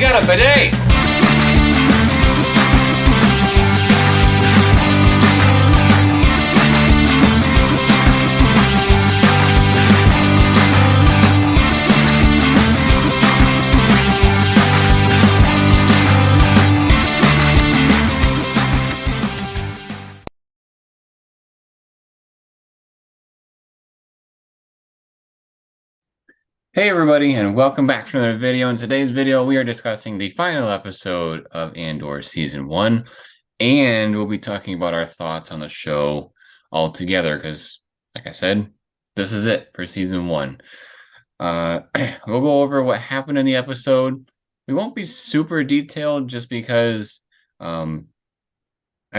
got a bidet! Hey everybody, and welcome back to another video. In today's video, we are discussing the final episode of Andor Season 1, and we'll be talking about our thoughts on the show altogether, because, like I said, this is it for Season 1. We'll go over what happened in the episode. We won't be super detailed just because I'd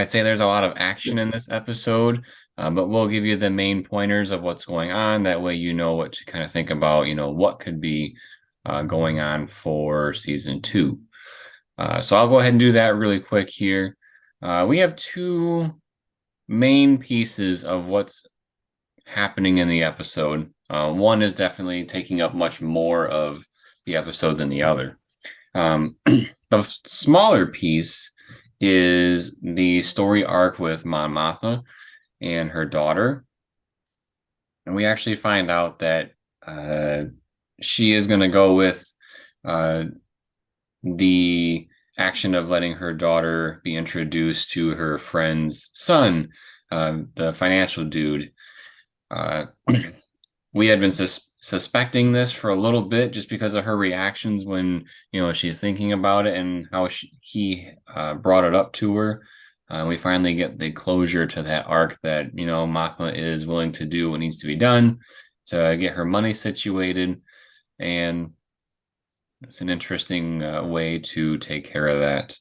say there's a lot of action in this episode, but we'll give you the main pointers of what's going on. That way you know what to kind of think about, what could be going on for Season 2. So I'll go ahead and do that really quick here. We have two main pieces of what's happening in the episode. One is definitely taking up much more of the episode than the other. The smaller piece is the story arc with Mon Mothma and her daughter. And we actually find out that she is going to go with the action of letting her daughter be introduced to her friend's son, the financial dude. We had been suspecting this for a little bit just because of her reactions when she's thinking about it and how he brought it up to her. We finally get the closure to that arc that Mothma is willing to do what needs to be done to get her money situated, and it's an interesting way to take care of that.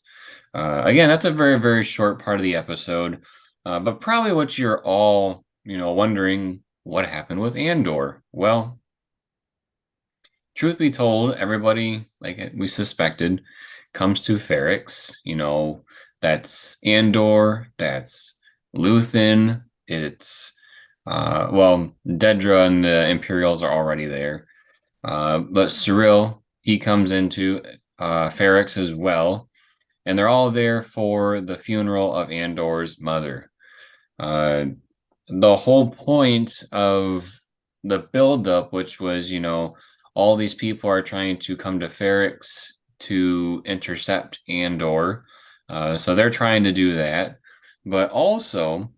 Again, that's a very, very short part of the episode, but probably what you're all wondering, what happened with Andor? Well, truth be told, everybody, like we suspected, comes to Ferrix. That's Andor, that's Luthen, it's, Dedra and the Imperials are already there. But Cyril, he comes into Ferrix as well, and they're all there for the funeral of Andor's mother. The whole point of the buildup, which was, all these people are trying to come to Ferrix to intercept Andor. So they're trying to do that. But also,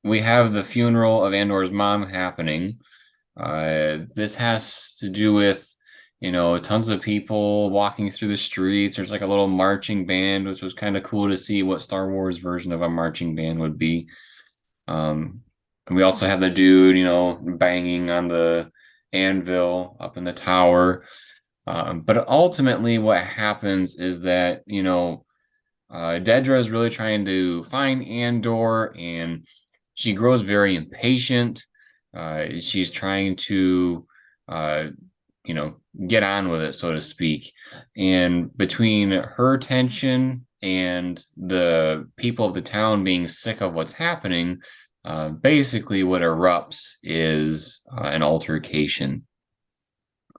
we have the funeral of Andor's mom happening. This has to do with, tons of people walking through the streets. There's like a little marching band, which was kind of cool to see what Star Wars version of a marching band would be. And we also have the dude, banging on the anvil up in the tower. But ultimately what happens is that, Dedra is really trying to find Andor, and she grows very impatient. She's trying to, get on with it, so to speak. And between her tension and the people of the town being sick of what's happening, basically what erupts is an altercation.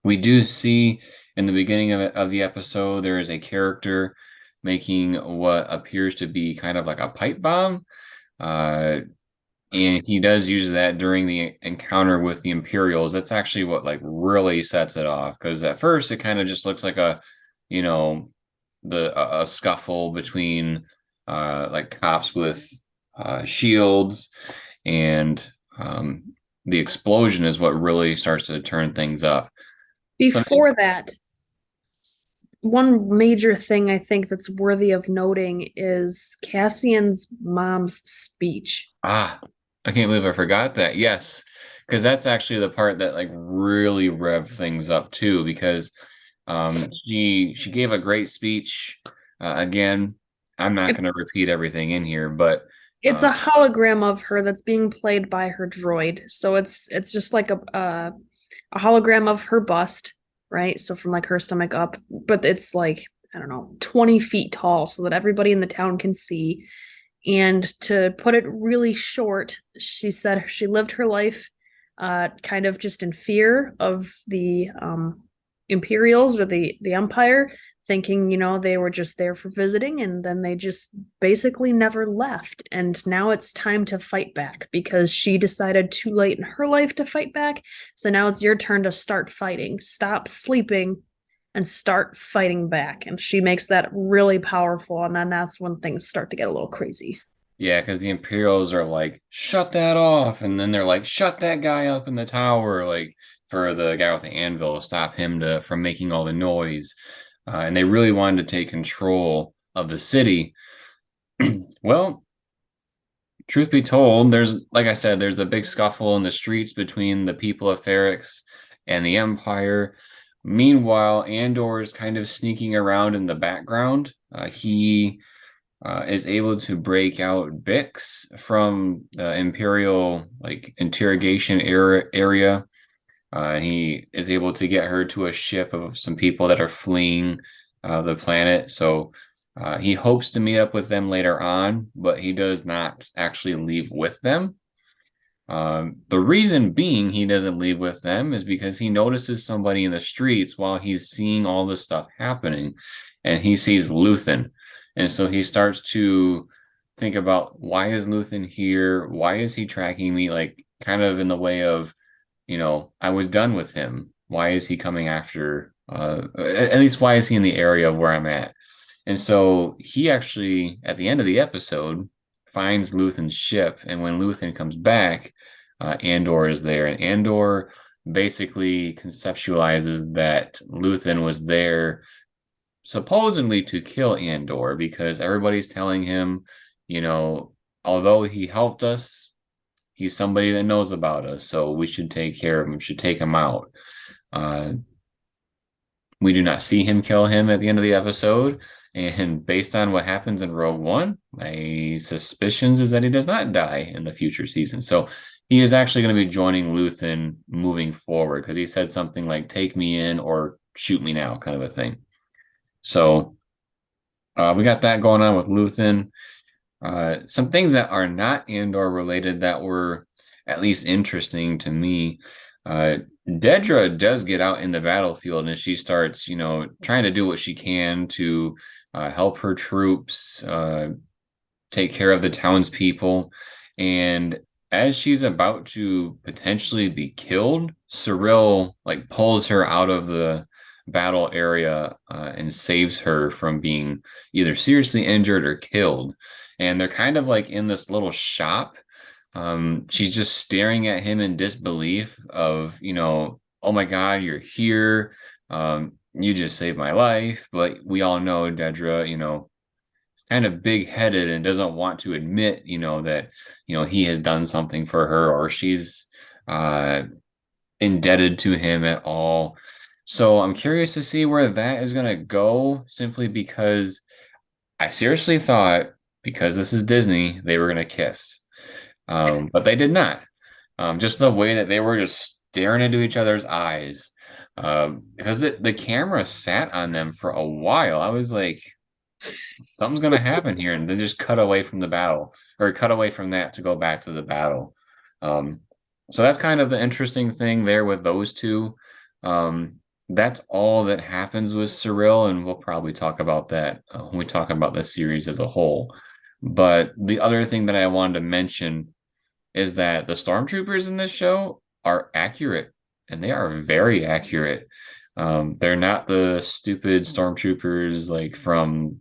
We do see in the beginning of the episode, there is a character making what appears to be kind of like a pipe bomb. And he does use that during the encounter with the Imperials. That's actually what really sets it off, because at first it kind of just looks like a scuffle between cops with shields, and the explosion is what really starts to turn things up. Before that, one major thing I think that's worthy of noting is Cassian's mom's speech. I can't believe I forgot that. Yes, because that's actually the part that really revved things up too, because she gave a great speech. Again, I'm not going to repeat everything in here, but it's a hologram of her that's being played by her droid. So it's just like a hologram of her bust, right? So from her stomach up, but it's I don't know, 20 feet tall so that everybody in the town can see. And to put it really short, she said she lived her life kind of just in fear of the Imperials or the Empire, thinking, they were just there for visiting, and then they just basically never left. And now it's time to fight back because she decided too late in her life to fight back. So now it's your turn to start fighting. Stop sleeping and start fighting back. And she makes that really powerful. And then that's when things start to get a little crazy. Yeah, because the Imperials are like, shut that off. And then they're like, shut that guy up in the tower, like for the guy with the anvil, stop him from making all the noise. And they really wanted to take control of the city. Well, truth be told, like I said, there's a big scuffle in the streets between the people of Ferrix and the Empire. Meanwhile, Andor is kind of sneaking around in the background. He is able to break out Bix from the Imperial like interrogation area. And he is able to get her to a ship of some people that are fleeing the planet. So he hopes to meet up with them later on, but he does not actually leave with them. The reason being he doesn't leave with them is because he notices somebody in the streets while he's seeing all this stuff happening, and he sees Luthen. And so he starts to think about, why is Luthen here? Why is he tracking me? Like, kind of in the way of, I was done with him. Why is he coming after? At least, why is he in the area of where I'm at? And so he actually, at the end of the episode, finds Luthen's ship. And when Luthen comes back, Andor is there. And Andor basically conceptualizes that Luthen was there supposedly to kill Andor because everybody's telling him, although he helped us, he's somebody that knows about us. So we should take care of him, we should take him out. Uh, we do not see him kill him at the end of the episode. And based on what happens in Rogue One, my suspicions is that he does not die in the future season. So he is actually going to be joining Luthen moving forward because he said something like, take me in or shoot me now, kind of a thing. So we got that going on with Luthen. Some things that are not Andor related that were at least interesting to me. Dedra does get out in the battlefield and she starts, trying to do what she can to help her troops, take care of the townspeople. And as she's about to potentially be killed, Cyril like pulls her out of the battle area and saves her from being either seriously injured or killed. And they're kind of like in this little shop. She's just staring at him in disbelief of, oh my God, you're here. You just saved my life. But we all know Dedra, is kind of big-headed and doesn't want to admit, that, he has done something for her or she's indebted to him at all. So I'm curious to see where that is going to go, simply because I seriously thought, because this is Disney, they were going to kiss. But they did not. Just the way that they were just staring into each other's eyes. Because the camera sat on them for a while. I was like, something's going to happen here. And then just cut away from the battle, or cut away from that to go back to the battle. So that's kind of the interesting thing there with those two. That's all that happens with Cyril, and we'll probably talk about that when we talk about the series as a whole. But the other thing that I wanted to mention is that the stormtroopers in this show are accurate, and they are very accurate. They're not the stupid stormtroopers like from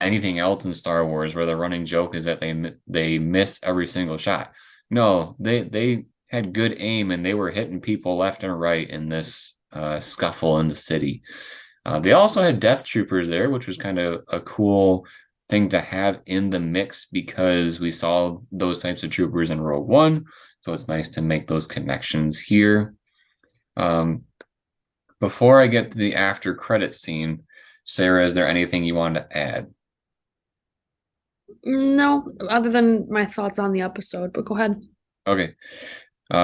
anything else in Star Wars, where the running joke is that they miss every single shot. No, they had good aim, and they were hitting people left and right in this scuffle in the city. They also had death troopers there, which was kind of a cool thing to have in the mix because we saw those types of troopers in Rogue One. So it's nice to make those connections here. Before I get to the after credit scene, Sarah, is there anything you want to add? No, other than my thoughts on the episode, but go ahead. Okay.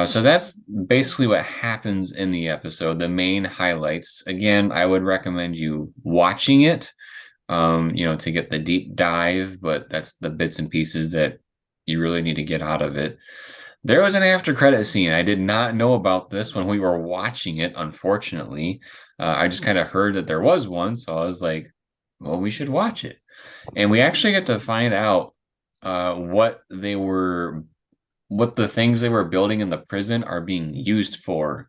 So that's basically what happens in the episode, the main highlights. Again, I would recommend you watching it, to get the deep dive, but that's the bits and pieces that you really need to get out of it. There was an after credit scene. I did not know about this when we were watching it, unfortunately. I just kind of heard that there was one, so I was like, well, we should watch it. And we actually get to find out what they were, what the things they were building in the prison are being used for.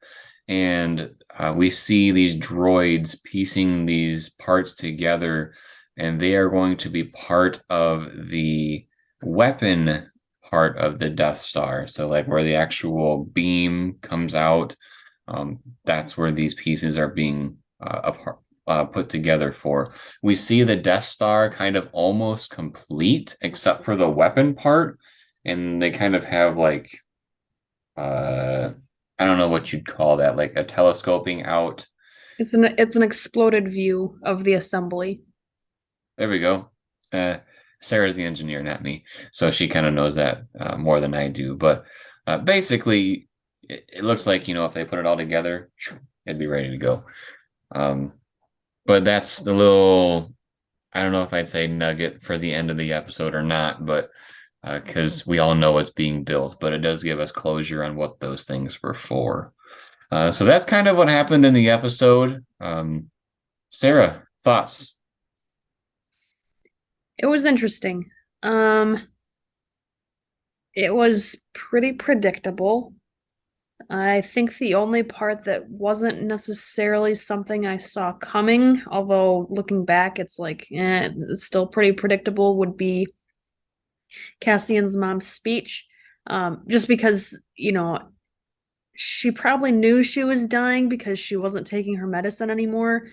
And we see these droids piecing these parts together, and they are going to be part of the weapon part of the Death Star. So, like where the actual beam comes out, that's where these pieces are being put together for. We see the Death Star kind of almost complete, except for the weapon part, and they kind of have like uh I don't know what you'd call that, like a telescoping out. It's an exploded view of the assembly. There we go. Uh Sarah's the engineer, not me. So she kind of knows that more than I do. But basically it looks like, if they put it all together, it'd be ready to go. Um but that's the little, I don't know if I'd say nugget for the end of the episode or not, but because we all know it's being built, but it does give us closure on what those things were for. So that's kind of what happened in the episode. Sarah, thoughts? It was interesting. Um, it was pretty predictable. I think the only part that wasn't necessarily something I saw coming, although looking back, it's like, it's still pretty predictable, would be Cassian's mom's speech. Just because, she probably knew she was dying because she wasn't taking her medicine anymore.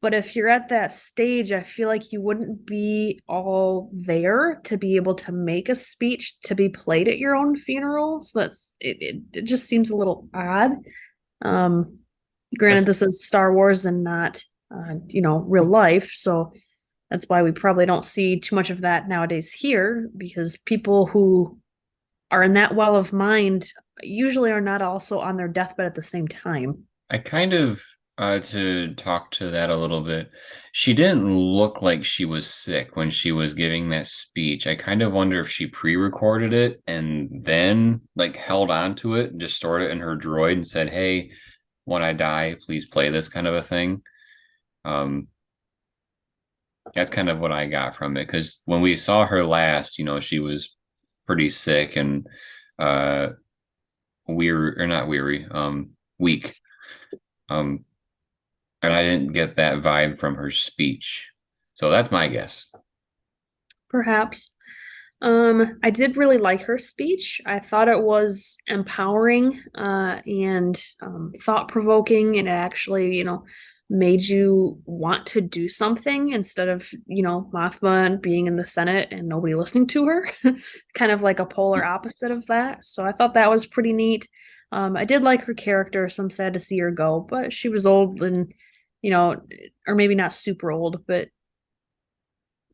But if you're at that stage, I feel like you wouldn't be all there to be able to make a speech to be played at your own funeral. So it just seems a little odd. Um, I, Granted, this is Star Wars and not real life, so that's why we probably don't see too much of that nowadays here, because people who are in that well of mind usually are not also on their deathbed at the same time. I kind of, to talk to that a little bit, she didn't look like she was sick when she was giving that speech. I kind of wonder if she pre-recorded it and then like held on to it and just stored it in her droid and said, "Hey, when I die, please play this," kind of a thing. Um, that's kind of what I got from it because when we saw her last, she was pretty sick and uh weary, or not weary, weak. Um, and I didn't get that vibe from her speech. So that's my guess. Perhaps. I did really like her speech. I thought it was empowering and thought-provoking, and it actually, made you want to do something instead of, Mothma being in the Senate and nobody listening to her. Kind of like a polar opposite of that. So I thought that was pretty neat. I did like her character, so I'm sad to see her go, but she was old and, you know, or maybe not super old, but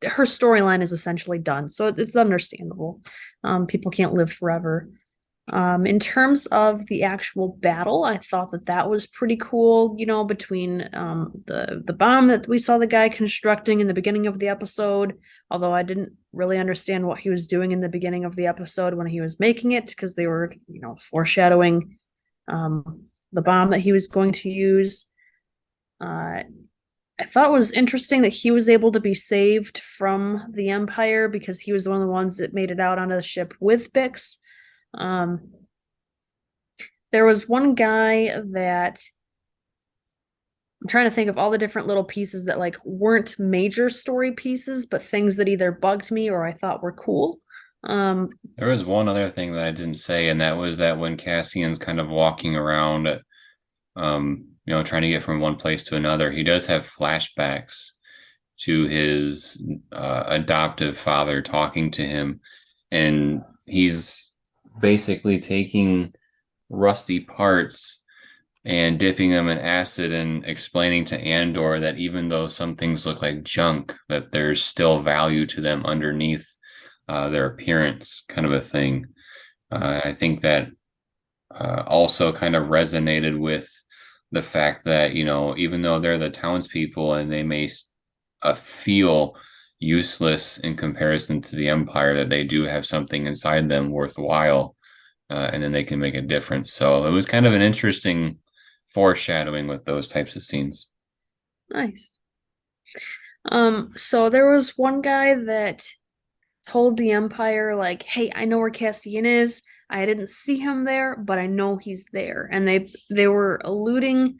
her storyline is essentially done, so it's understandable. People can't live forever. In terms of the actual battle, I thought that was pretty cool. Between the bomb that we saw the guy constructing in the beginning of the episode, although I didn't really understand what he was doing in the beginning of the episode when he was making it, because they were foreshadowing the bomb that he was going to use. Uh, I thought it was interesting that he was able to be saved from the Empire because he was one of the ones that made it out onto the ship with Bix. Um, there was one guy that I'm trying to think of all the different little pieces that like weren't major story pieces, but things that either bugged me or I thought were cool. Um, There was one other thing that I didn't say, and that was that when Cassian's kind of walking around, trying to get from one place to another, he does have flashbacks to his adoptive father talking to him, and he's basically taking rusty parts and dipping them in acid and explaining to Andor that even though some things look like junk, that there's still value to them underneath their appearance, kind of a thing. I think that also kind of resonated with the fact that, even though they're the townspeople and they may feel useless in comparison to the Empire, that they do have something inside them worthwhile. and then they can make a difference. So it was kind of an interesting foreshadowing with those types of scenes. Nice. So there was one guy that told the Empire, like, hey, I know where Cassian is. I didn't see him there, but I know he's there. And they were alluding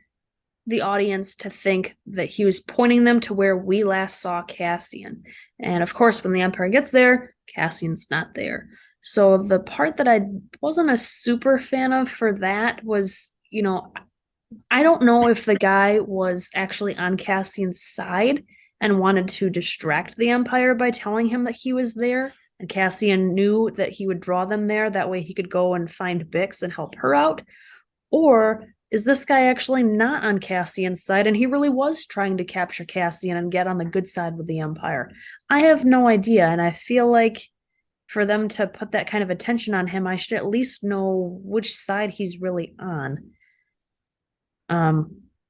the audience to think that he was pointing them to where we last saw Cassian. And of course, when the Empire gets there, Cassian's not there. So the part that I wasn't a super fan of for that was, I don't know if the guy was actually on Cassian's side and wanted to distract the Empire by telling him that he was there. And Cassian knew that he would draw them there. That way he could go and find Bix and help her out. Or is this guy actually not on Cassian's side and he really was trying to capture Cassian and get on the good side with the Empire? I have no idea. And I feel like for them to put that kind of attention on him, I should at least know which side he's really on.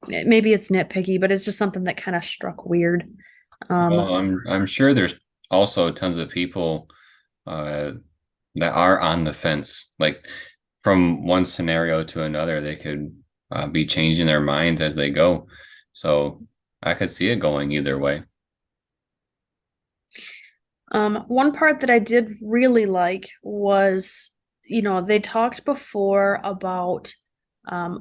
Maybe it's nitpicky, but it's just something that kind of struck weird. Well, Um, I'm sure there's also tons of people uh, that are on the fence. Like from one scenario to another, they could be changing their minds as they go. So I could see it going either way. one part that I did really like was, they talked before about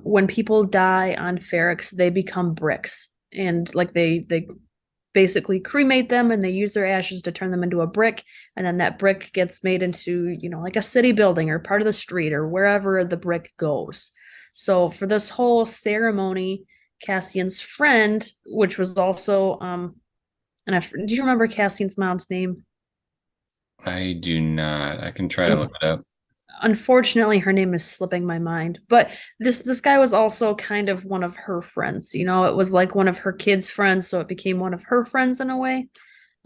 when people die on Ferrix, they become bricks. And like they basically cremate them and they use their ashes to turn them into a brick. And then that brick gets made into, like a city building or part of the street or wherever the brick goes. So for this whole ceremony, Cassian's friend, which was also, do you remember Cassian's mom's name? I do not. I can try to And look it up. unfortunately, her name is slipping my mind. But this guy was also kind of one of her friends. It was like one of her kids' friends, so it became one of her friends in a way.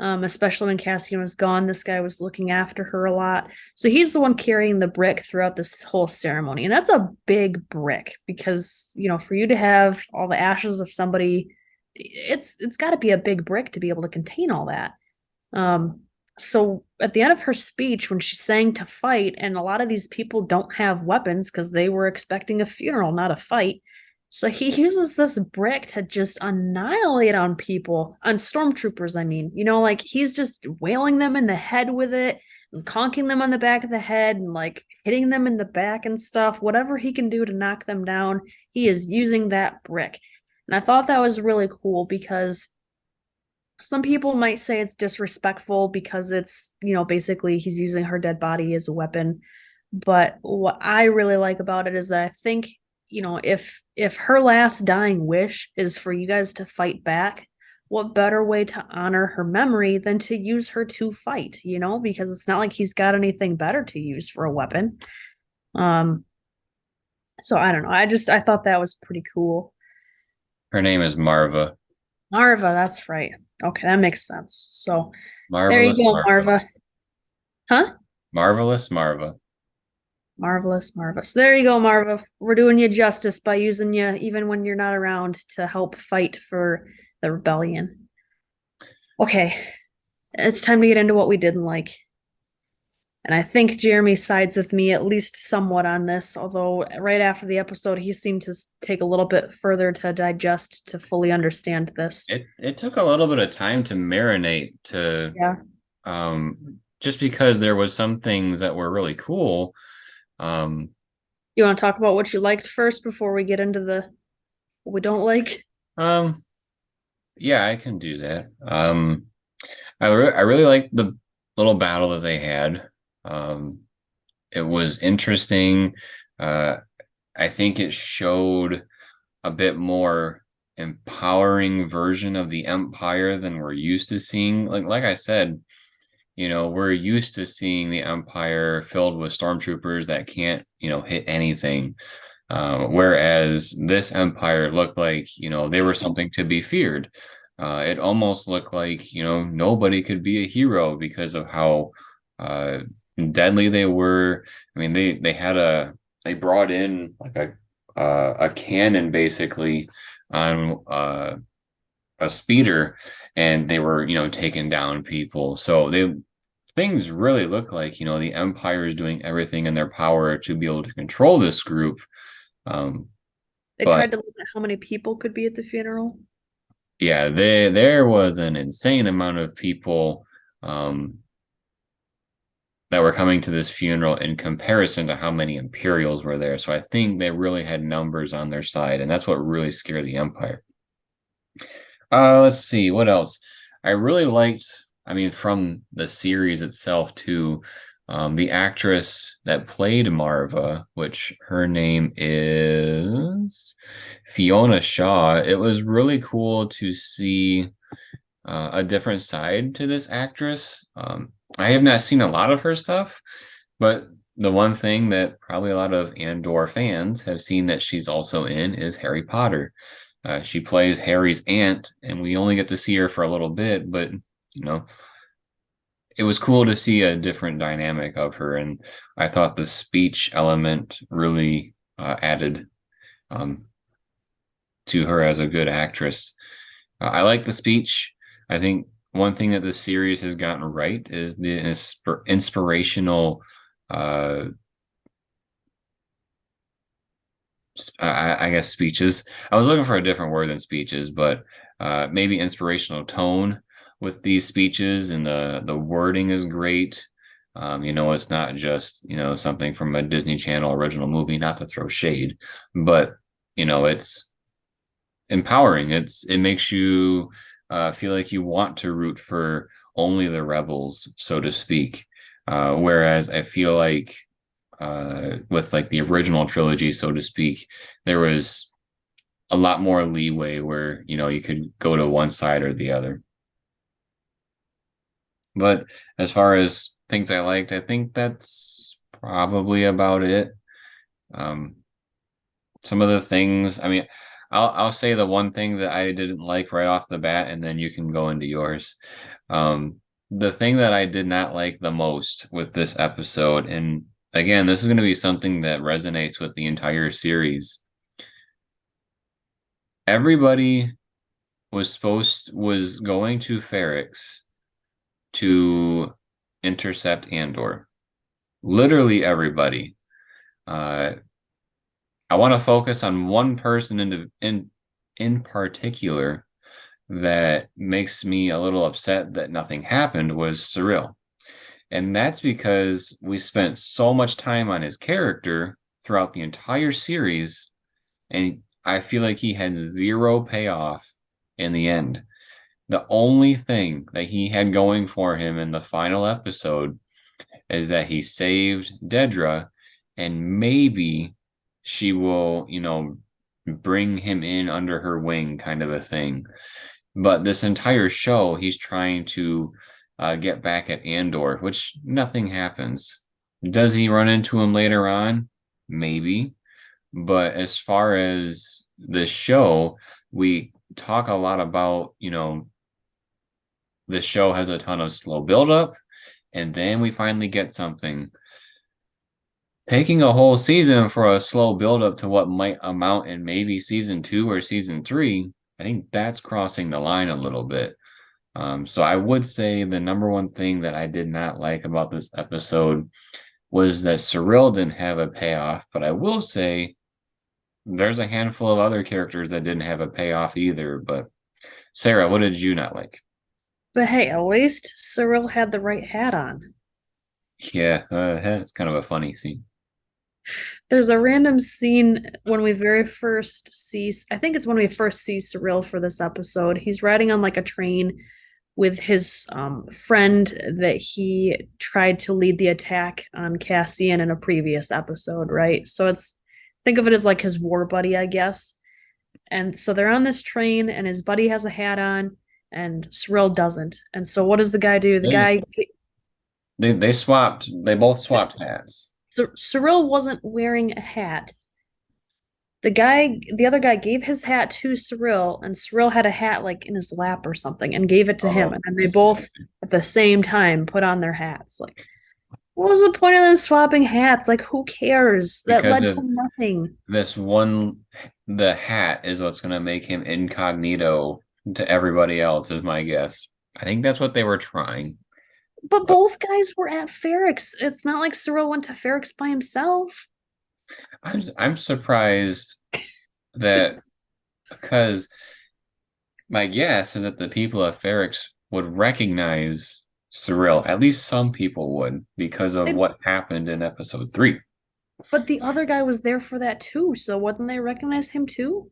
Especially when Cassian was gone, this guy was looking after her a lot. So he's the one carrying the brick throughout this whole ceremony. And that's a big brick because, for you to have all the ashes of somebody, it's got to be a big brick to be able to contain all that. Um, so at the end of her speech, when she sang to fight, and a lot of these people don't have weapons because they were expecting a funeral, not a fight. So he uses this brick to just annihilate on people, on stormtroopers, I mean. Like he's just wailing them in the head with it and conking them on the back of the head and like hitting them in the back and stuff. Whatever he can do to knock them down, he is using that brick. And I thought that was really cool because some people might say it's disrespectful because it's, basically he's using her dead body as a weapon. But what I really like about it is that I think, if her last dying wish is for you guys to fight back, what better way to honor her memory than to use her to fight, because it's not like he's got anything better to use for a weapon. Um, so I don't know. I thought that was pretty cool. Her name is Marva. Marva, that's right. Okay, that makes sense. So there you Marvelous go, Marva. Marva. Huh? Marvelous Marva. Marvelous, marvelous. There you go, Marva. We're doing you justice by using you even when you're not around to help fight for the rebellion. Okay, it's time to get into what we didn't like. And I think Jeremy sides with me at least somewhat on this, although right after the episode, he seemed to take a little bit further to digest to fully understand this. It took a little bit of time to marinate to Yeah. just because there was some things that were really cool. Um You want to talk about what you liked first before we get into the what we don't like? um yeah, I can do that. I really liked the little battle that they had. Um it was interesting. Uh I think it showed a bit more empowering version of the Empire than we're used to seeing. Like I said, we're used to seeing the Empire filled with stormtroopers that can't, hit anything. Whereas this Empire looked like, they were something to be feared. It almost looked like, nobody could be a hero because of how uh, deadly they were. I mean, they brought in like a cannon basically on a speeder, and they were, taking down people. So things really look like, the Empire is doing everything in their power to be able to control this group. Um, They but tried to limit how many people could be at the funeral. yeah, there was an insane amount of people um, that were coming to this funeral in comparison to how many Imperials were there. So I think they really had numbers on their side, and that's what really scared the Empire. Let's see, what else? I really liked, I mean, from the series itself too, the actress that played Marva, which her name is Fiona Shaw. It was really cool to see a different side to this actress. I have not seen a lot of her stuff, but the one thing that probably a lot of Andor fans have seen that she's also in is Harry Potter. She plays Harry's aunt, and we only get to see her for a little bit, but you know, it was cool to see a different dynamic of her, and I thought the speech element really added um, to her as a good actress. I like the speech. I think one thing that the series has gotten right is the inspirational uh, I guess speeches. I was looking for a different word than speeches, but maybe inspirational tone with these speeches, and the wording is great. It's not just something from a Disney Channel original movie, not to throw shade, but it's empowering. It makes you feel like you want to root for only the rebels, so to speak. Whereas I feel like with like the original trilogy, so to speak, there was a lot more leeway where you could go to one side or the other. But as far as things I liked, I think that's probably about it. Um, some of the things, I mean, I'll say the one thing that I didn't like right off the bat, and then you can go into yours. The thing that I did not like the most with this episode, and again, this is going to be something that resonates with the entire series. Everybody was going to Ferrix to intercept Andor. Literally everybody. Uh, I want to focus on one person in particular that makes me a little upset that nothing happened was Cyril. And that's because we spent so much time on his character throughout the entire series, and I feel like he had zero payoff in the end. The only thing that he had going for him in the final episode is that he saved Dedra, and maybe she will, bring him in under her wing, kind of a thing. But this entire show, he's trying to get back at Andor, which nothing happens. Does he run into him later on? Maybe. But as far as the show, we talk a lot about, the show has a ton of slow buildup, and then we finally get something. Taking a whole season for a slow buildup to what might amount in maybe season two or season three, I think that's crossing the line a little bit. So I would say the number one thing that I did not like about this episode was that Cyril didn't have a payoff, but I will say there's a handful of other characters that didn't have a payoff either. But Sarah, what did you not like? But hey, at least Cyril had the right hat on. Yeah, it's kind of a funny scene. There's a random scene when we very first see, I think it's when we first see Cyril for this episode. He's riding on like a train with his friend that he tried to lead the attack on Cassian in a previous episode, right? So think of it as like his war buddy, I guess. And so they're on this train, and his buddy has a hat on, and Cyril doesn't. And so what does the guy do? The They guy, they swapped. They both swapped hats. Cyril wasn't wearing a hat. The other guy gave his hat to Cyril, and Cyril had a hat like in his lap or something and gave it to him. Oh, And they I see. both at the same time put on their hats. Like, what was the point of them swapping hats? Like, who cares? That Because led to of nothing. this one, the hat is what's going to make him incognito to everybody else, is my guess. I think that's what they were trying. But But both guys were at Ferrex. It's not like Cyril went to Ferrex by himself. I'm surprised that because my guess is that the people of Ferrix would recognize Cyril. At least some people would because of They, what happened in episode 3. but the other guy was there for that too, so wouldn't they recognize him too?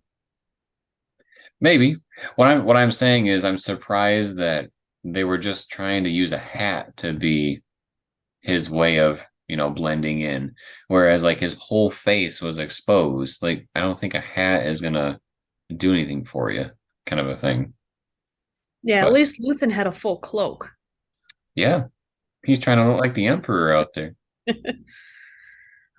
Maybe. What I'm saying is I'm surprised that they were just trying to use a hat to be his way of, blending in. Whereas like his whole face was exposed. Like I don't think a hat is gonna do anything for you, kind of a thing. Yeah, at But least Luthen had a full cloak. yeah, he's trying to look like the Emperor out there.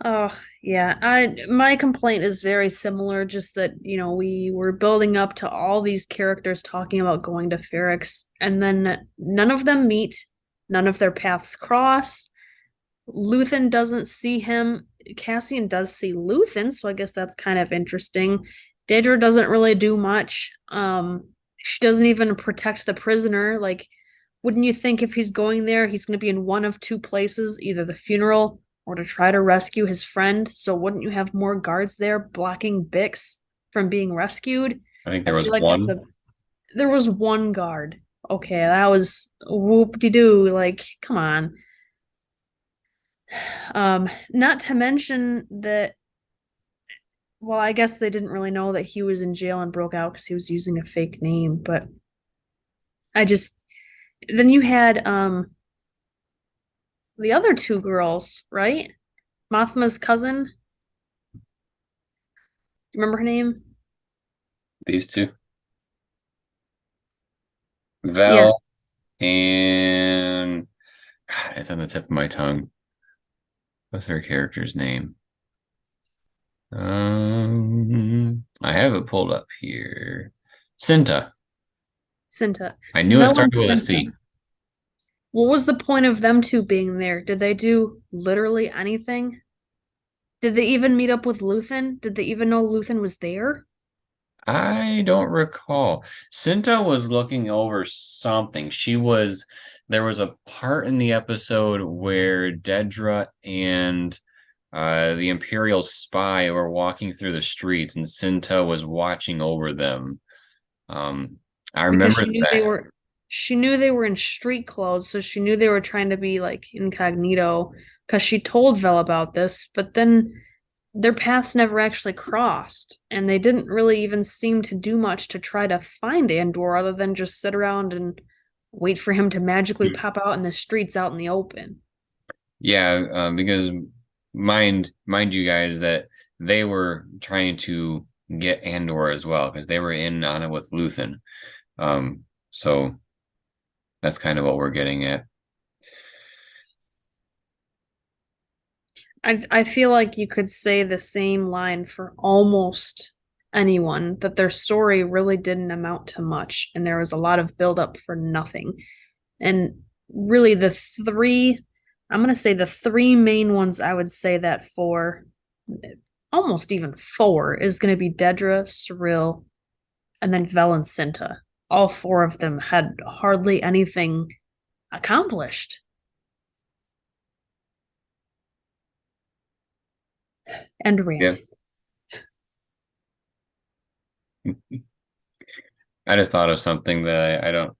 Oh, yeah. My complaint is very similar, just that, we were building up to all these characters talking about going to Ferrix, and then none of them meet, none of their paths cross. Luthen doesn't see him. Cassian does see Luthen, so I guess that's kind of interesting. Daedra doesn't really do much. She doesn't even protect the prisoner. Like, wouldn't you think if he's going there, he's going to be in one of two places, either the funeral or to try to rescue his friend? So wouldn't you have more guards there blocking Bix from being rescued? I think I there was feel like that's one. a there was one guard. Okay, that was whoop-de-doo. Like, come on. Not to mention that, well, I guess they didn't really know that he was in jail and broke out because he was using a fake name, but I just then you had the other two girls, right? Mothma's cousin. Do you remember her name? These two. Yeah, Vel and God, it's on the tip of my tongue. What's her character's name? I have it pulled up here. Cinta. Cinta. I knew it Vel and started with a Cinta. C. What was the point of them two being there? Did they do literally anything? Did they even meet up with Luthen? Did they even know Luthen was there? I don't recall. Cinta was looking over something. There was a part in the episode where Dedra and the Imperial spy were walking through the streets and Cinta was watching over them. Um, I Because remember that. she knew they were in street clothes, so she knew they were trying to be like incognito because she told Vel about this, but then their paths never actually crossed, and they didn't really even seem to do much to try to find Andor other than just sit around and wait for him to magically pop out in the streets out in the open. Yeah, because mind you guys that they were trying to get Andor as well because they were in on it with Luthen. So that's kind of what we're getting at. I feel like you could say the same line for almost anyone, that their story really didn't amount to much, and there was a lot of buildup for nothing. And really, I'm going to say the three main ones I would say that for, almost even four, is going to be Dedra, Cyril, and then Vel and Cinta. All four of them had hardly anything accomplished. End Yeah. rant. I just thought of something that I don't.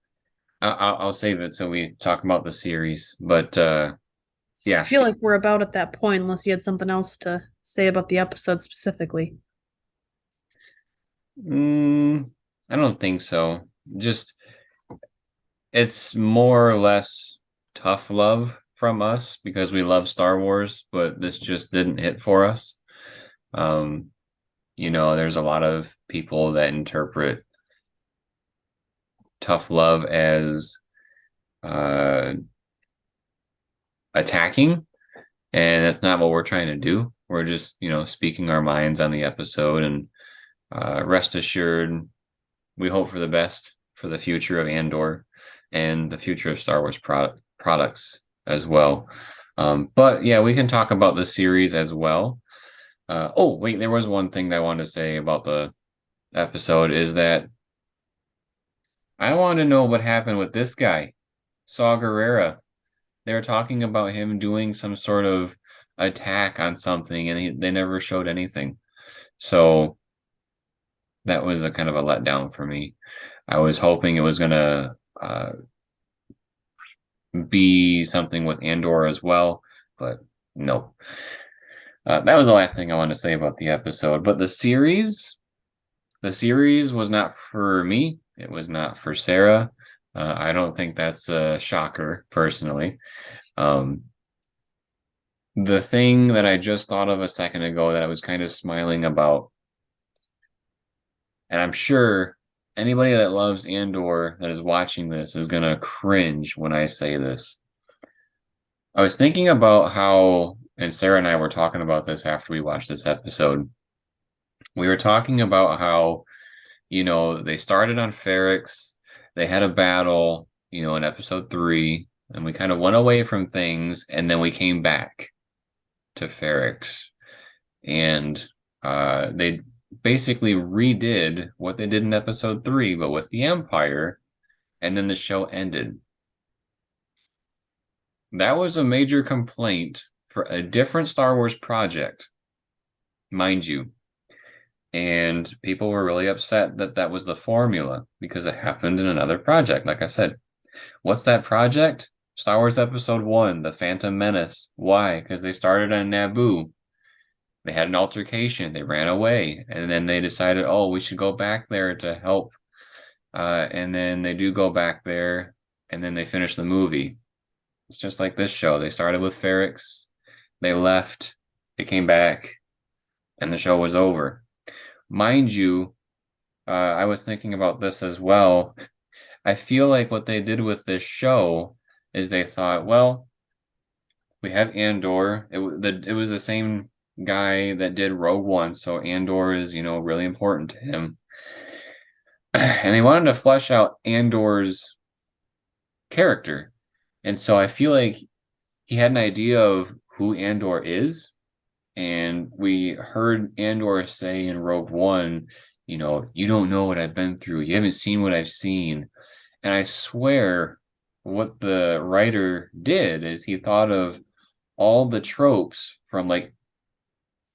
I'll save it so we talk about the series. But I yeah, feel like we're about at that point, unless you had something else to say about the episode specifically. mm, I don't think so. Just it's more or less tough love from us because we love Star Wars, but this just didn't hit for us. Um, there's a lot of people that interpret tough love as uh attacking, and that's not what we're trying to do. We're just, speaking our minds on the episode and rest assured, we hope for the best for the future of Andor and the future of Star Wars products as well. But yeah, we can talk about the series as well. Oh, wait, there was one thing that I wanted to say about the episode is that I want to know what happened with this guy, Saw Gerrera. They were talking about him doing some sort of attack on something, and they never showed anything. So that was a kind of a letdown for me. I was hoping it was gonna be something with Andor as well, but nope. That was the last thing I wanted to say about the episode. But the series was not for me. It was not for Sarah. I don't think that's a shocker, personally. Um, the thing that I just thought of a second ago that I was kind of smiling about, and I'm sure anybody that loves Andor that is watching this is gonna cringe when I say this. I was thinking about how, and Sarah and I were talking about this after we watched this episode. We were talking about how, they started on Ferrix, they had a battle, in episode 3, and we kind of went away from things, and then we came back to Ferrix. And they basically redid what they did in episode 3, but with the Empire, and then the show ended. That was a major complaint for a different Star Wars project, mind you. And people were really upset that that was the formula because it happened in another project. Like I said, what's that project? Star Wars Episode 1, The Phantom Menace. Why? Because they started on Naboo. They had an altercation. They ran away. And then they decided, oh, we should go back there to help. And then they do go back there. And then they finish the movie. It's just like this show. They started with Ferrix. They left. They came back. And the show was over. Mind you, I was thinking about this as well. I feel like what they did with this show is they thought, well, we have Andor. It was the same guy that did Rogue One, so Andor is, really important to him. And they wanted to flesh out Andor's character. And so I feel like he had an idea of who Andor is. And we heard Andor say in Rogue One, you don't know what I've been through. You haven't seen what I've seen. And I swear what the writer did is he thought of all the tropes from like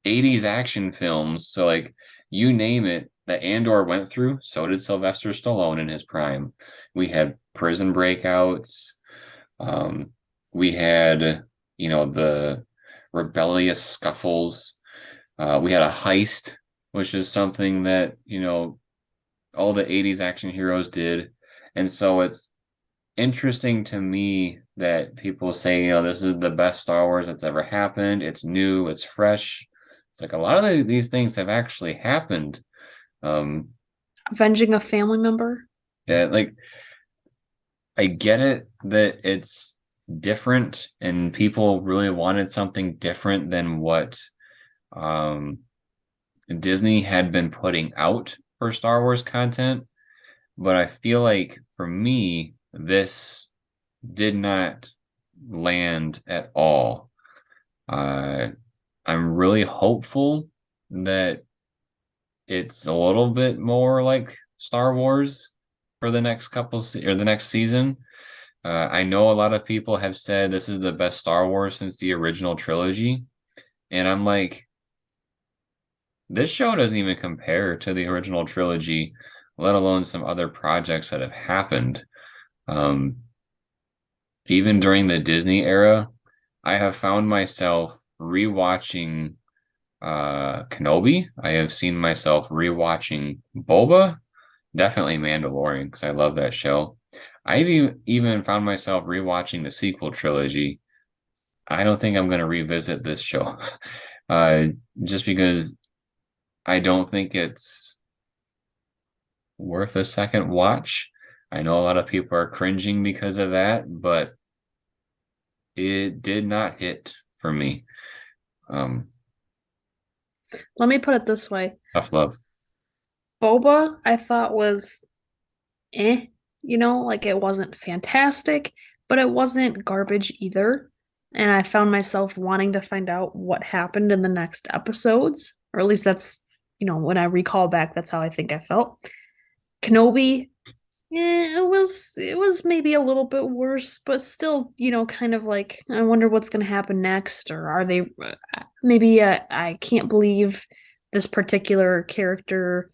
80s action films. So like you name it that Andor went through, so did Sylvester Stallone in his prime. We had prison breakouts. We had, the rebellious scuffles. We had a heist, which is something that, all the 80s action heroes did. And so it's interesting to me that people say, this is the best Star Wars that's ever happened. It's new, it's fresh. It's like a lot of these things have actually happened. Um, Avenging a family member. yeah, like I get it that it's different and people really wanted something different than what um, Disney had been putting out for Star Wars content. But I feel like for me, this did not land at all. Uh, I'm really hopeful that it's a little bit more like Star Wars for the next or the next season. I know a lot of people have said this is the best Star Wars since the original trilogy, and I'm like, this show doesn't even compare to the original trilogy, let alone some other projects that have happened. Um, Even during the Disney era, I have found myself rewatching Kenobi. I have seen myself rewatching Boba, definitely Mandalorian because I love that show. I've even found myself rewatching the sequel trilogy. I don't think I'm going to revisit this show, uh, just because I don't think it's worth a second watch. I know a lot of people are cringing because of that, but it did not hit for me. Um, Let me put it this way. Tough love. Boba, I thought was eh, like it wasn't fantastic, but it wasn't garbage either. And I found myself wanting to find out what happened in the next episodes, or at least that's, when I recall back, that's how I think I felt. Kenobi it was maybe a little bit worse, but still, kind of like I wonder what's going to happen next, or are they maybe I can't believe this particular character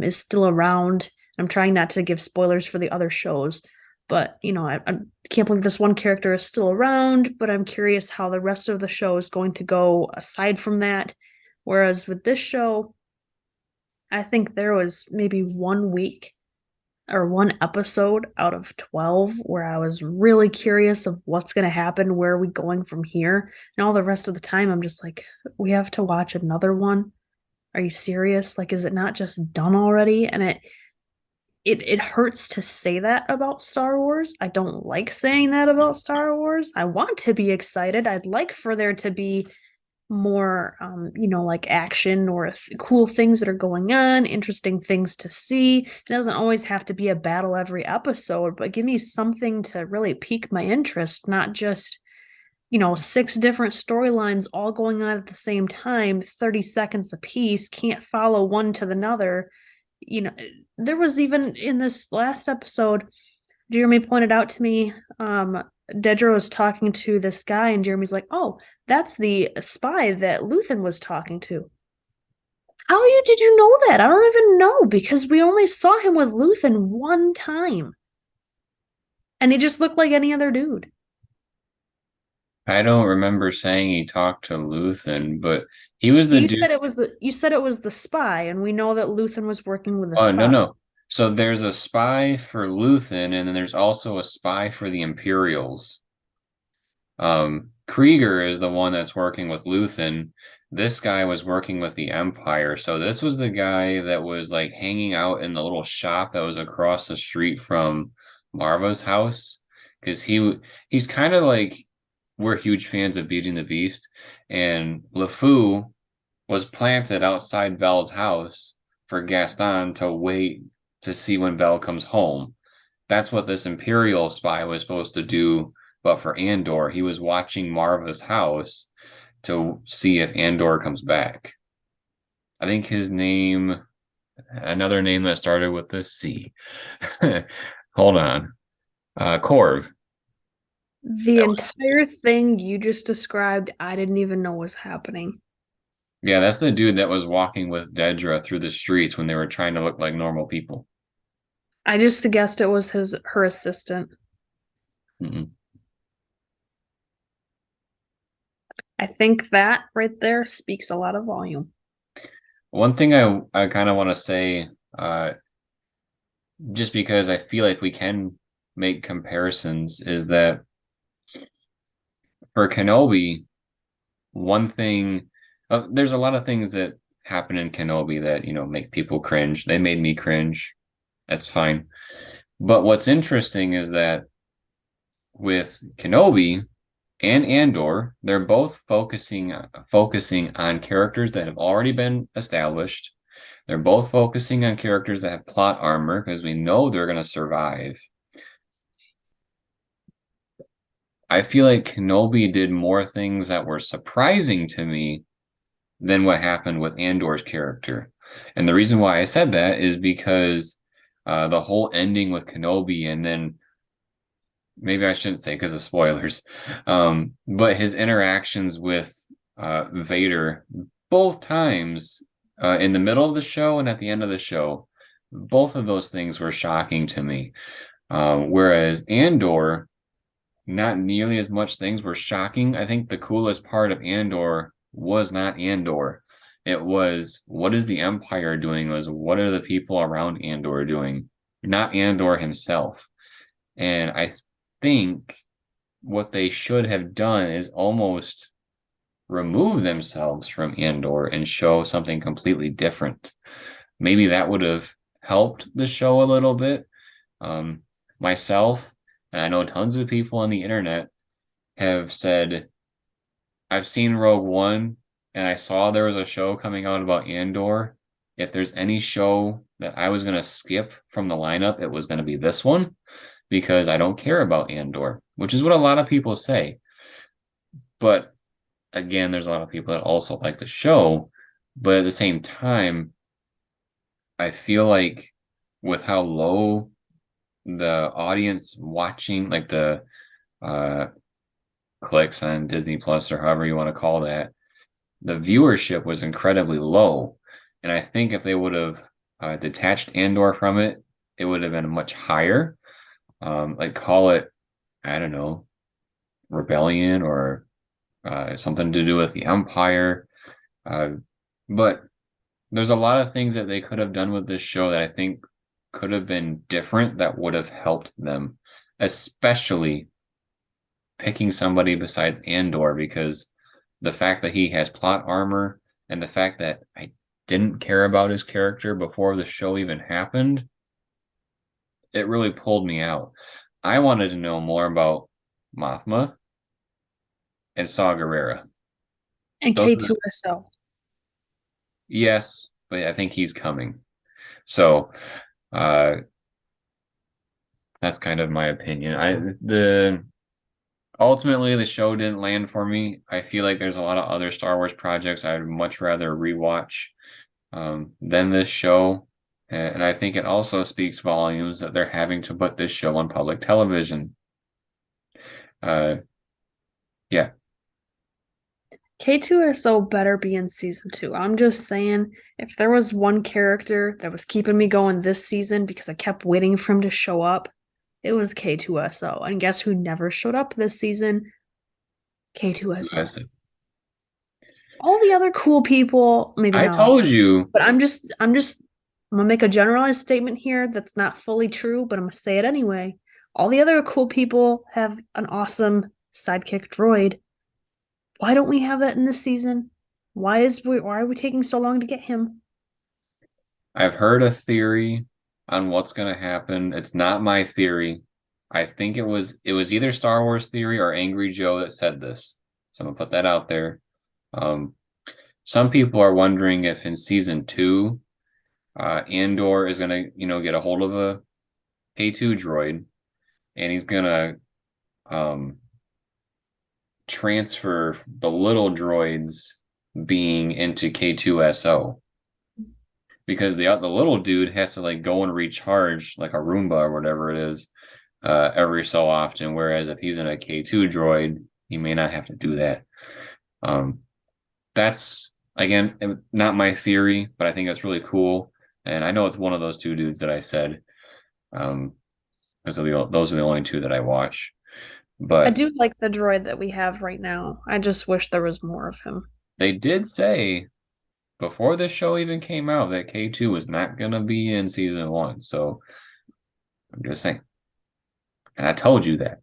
is still around. I'm trying not to give spoilers for the other shows, but I can't believe this one character is still around, but I'm curious how the rest of the show is going to go aside from that. Whereas with this show, I think there was maybe 1 week or one episode out of 12 where I was really curious of what's going to happen, where are we going from here? And all the rest of the time, I'm just like, we have to watch another one. Are you serious? Like, is it not just done already? And it hurts to say that about Star Wars. I don't like saying that about Star Wars. I want to be excited. I'd like for there to be more like action or cool things that are going on, interesting things to see. It doesn't always have to be a battle every episode, but give me something to really pique my interest, not just six different storylines all going on at the same time, 30 seconds a piece, can't follow one to another. you know there was even in this last episode, Jeremy pointed out to me, Dedra was talking to this guy, and Jeremy's like, "Oh, that's the spy that Luthen was talking to." Did you know that? I don't even know because we only saw him with Luthen one time, and he just looked like any other dude. I don't remember saying he talked to Luthen, but he was the dude. You said it was the spy, and we know that Luthen was working with the Oh, no, spy. no. So there's a spy for Luthen, and then there's also a spy for the Imperials. Krieger is the one that's working with Luthen. This guy was working with the Empire. So this was the guy that was like hanging out in the little shop that was across the street from Marva's house. Because he's kind of like we're huge fans of Beauty and the Beast, and LeFou was planted outside Belle's house for Gaston to wait to see when Belle comes home. That's what this Imperial spy was supposed to do. But for Andor, he was watching Marva's house to see if Andor comes back. I think his name, another name that started with the C. Hold on. Corv. The entire thing you just described, I didn't even know was happening. Yeah, that's the dude that was walking with Dedra through the streets when they were trying to look like normal people. I just guessed it was her assistant. Mm-mm. I think that right there speaks a lot of volume. One thing I kind of want to say, just because I feel like we can make comparisons, is that for Kenobi, one thing, there's a lot of things that happen in Kenobi that, make people cringe. They made me cringe. That's fine. But what's interesting is that with Kenobi and Andor, they're both focusing on characters that have already been established. They're both focusing on characters that have plot armor because we know they're going to survive. I feel like Kenobi did more things that were surprising to me than what happened with Andor's character. And the reason why I said that is because the whole ending with Kenobi, and then maybe I shouldn't say because of spoilers, but his interactions with Vader both times in the middle of the show and at the end of the show, both of those things were shocking to me. Whereas Andor, not nearly as much things were shocking. I think the coolest part of Andor was not Andor. It was what is the Empire doing? Was what are the people around Andor doing? Not Andor himself. And I think what they should have done is almost remove themselves from Andor and show something completely different. Maybe that would have helped the show a little bit. Myself, and I know tons of people on the internet have said, I've seen Rogue One and I saw there was a show coming out about Andor. If there's any show that I was going to skip from the lineup, it was going to be this one because I don't care about Andor, which is what a lot of people say. But again, there's a lot of people that also like the show. But at the same time, I feel like with how low the audience watching, like the uh clicks on Disney Plus or however you want to call that, the viewership was incredibly low. And I think if they would have detached Andor from it, it would have been much higher. Like call it, I don't know, rebellion or something to do with the Empire. Uh, but there's a lot of things that they could have done with this show that I think could have been different that would have helped them, especially picking somebody besides Andor, because the fact that he has plot armor and the fact that I didn't care about his character before the show even happened, it really pulled me out. I wanted to know more about Mothma and Saw Gerrera. And Those are, K2SO. yes, but I think he's coming. So uh that's kind of my opinion. I the ultimately the show didn't land for me. I feel like there's a lot of other Star Wars projects I'd much rather rewatch than this show. And I think it also speaks volumes that they're having to put this show on public television. Uh, yeah, K2SO better be in season two. I'm just saying, if there was one character that was keeping me going this season because I kept waiting for him to show up, it was K2SO. And guess who never showed up this season? K2SO. All the other cool people, maybe I not, told you. but I'm gonna make a generalized statement here that's not fully true, but I'm gonna say it anyway. All the other cool people have an awesome sidekick droid. Why don't we have that in this season? Why are we taking so long to get him? I've heard a theory on what's going to happen. It's not my theory. I think it was either Star Wars theory or Angry Joe that said this. So I'm gonna put that out there. Um, some people are wondering if in season two, Andor is gonna, get a hold of a K2 droid and he's gonna um transfer the little droids being into K2SO because the little dude has to like go and recharge like a Roomba or whatever it is every so often. Whereas if he's in a K2 droid, he may not have to do that. Um, that's again not my theory, but I think that's really cool. And I know it's one of those two dudes that I said, because those are the only two that I watch. I But do like the droid that we have right now. I just wish there was more of him. they did say before this show even came out that K2 was not going to be in season one. So I'm just saying. And I told you that.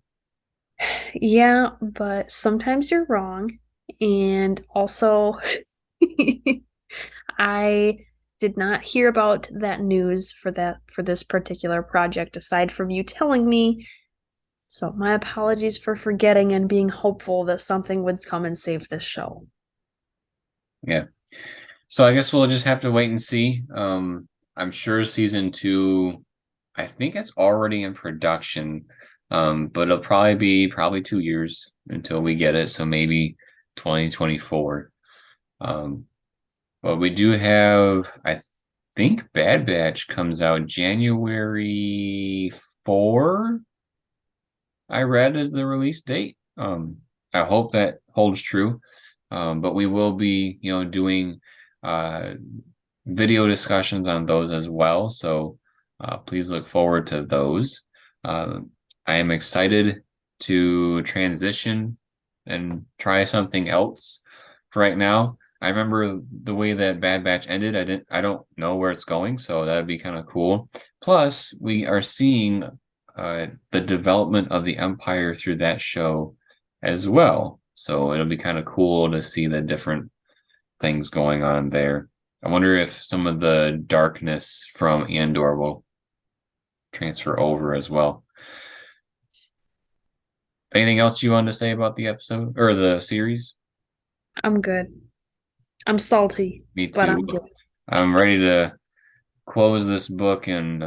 Yeah, but sometimes you're wrong. And also, I did not hear about that news for this particular project aside from you telling me. So my apologies for forgetting and being hopeful that something would come and save this show. Yeah. So I guess we'll just have to wait and see. I'm sure season two, I think it's already in production. But it'll probably 2 years until we get it. So maybe 2024. Um, but we do have, I think Bad Batch comes out January 4, I read as the release date. I hope that holds true. But we will be, doing uh, video discussions on those as well. So please look forward to those. Uh, I am excited to transition and try something else for right now. I remember the way that Bad Batch ended. I don't know where it's going, so that'd be kind of cool. Plus, we are seeing the development of the Empire through that show as well. So it'll be kind of cool to see the different things going on there. I wonder if some of the darkness from Andor will transfer over as well. Anything else you wanted to say about the episode or the series? I'm good. I'm salty, Me but too. I'm good. I'm ready to close this book and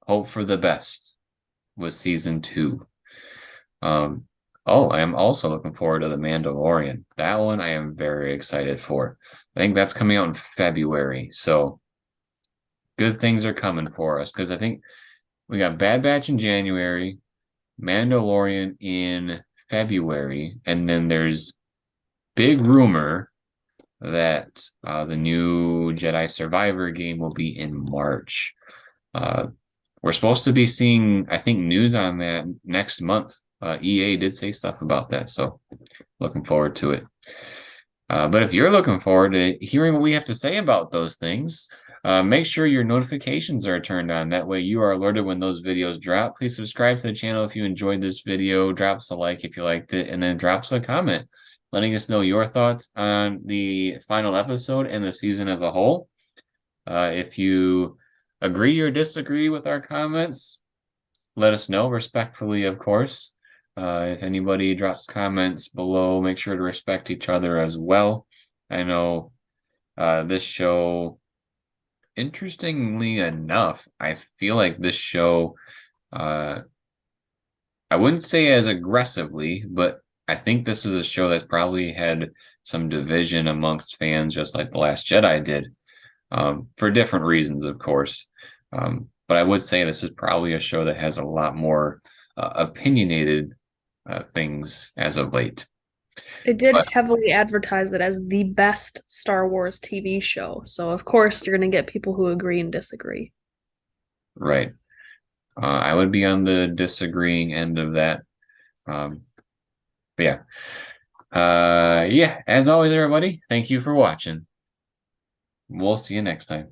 hope for the best with season two. Um, oh, I am also looking forward to The Mandalorian. That one I am very excited for. I think that's coming out in February. So good things are coming for us because I think We got Bad Batch in January, Mandalorian in February, and then there's big rumor that the new Jedi Survivor game will be in March. Uh, we're supposed to be seeing, I think, news on that next month. EA did say stuff about that, so looking forward to it. But if you're looking forward to hearing what we have to say about those things, make sure your notifications are turned on. That way you are alerted when those videos drop. Please subscribe to the channel if you enjoyed this video. Drop us a like if you liked it, and then drop us a comment letting us know your thoughts on the final episode and the season as a whole. If you agree or disagree with our comments, let us know respectfully, of course. If anybody drops comments below, make sure to respect each other as well. I know this show, interestingly enough, I feel like this show, uh, I wouldn't say as aggressively, but I think this is a show that's probably had some division amongst fans, just like The Last Jedi did, for different reasons, of course. But I would say this is probably a show that has a lot more opinionated things as of late. They did But heavily advertise it as the best Star Wars TV show. So, of course, you're going to get people who agree and disagree. right, I would be on the disagreeing end of that. Um, but yeah, yeah. As always, everybody, thank you for watching. We'll see you next time.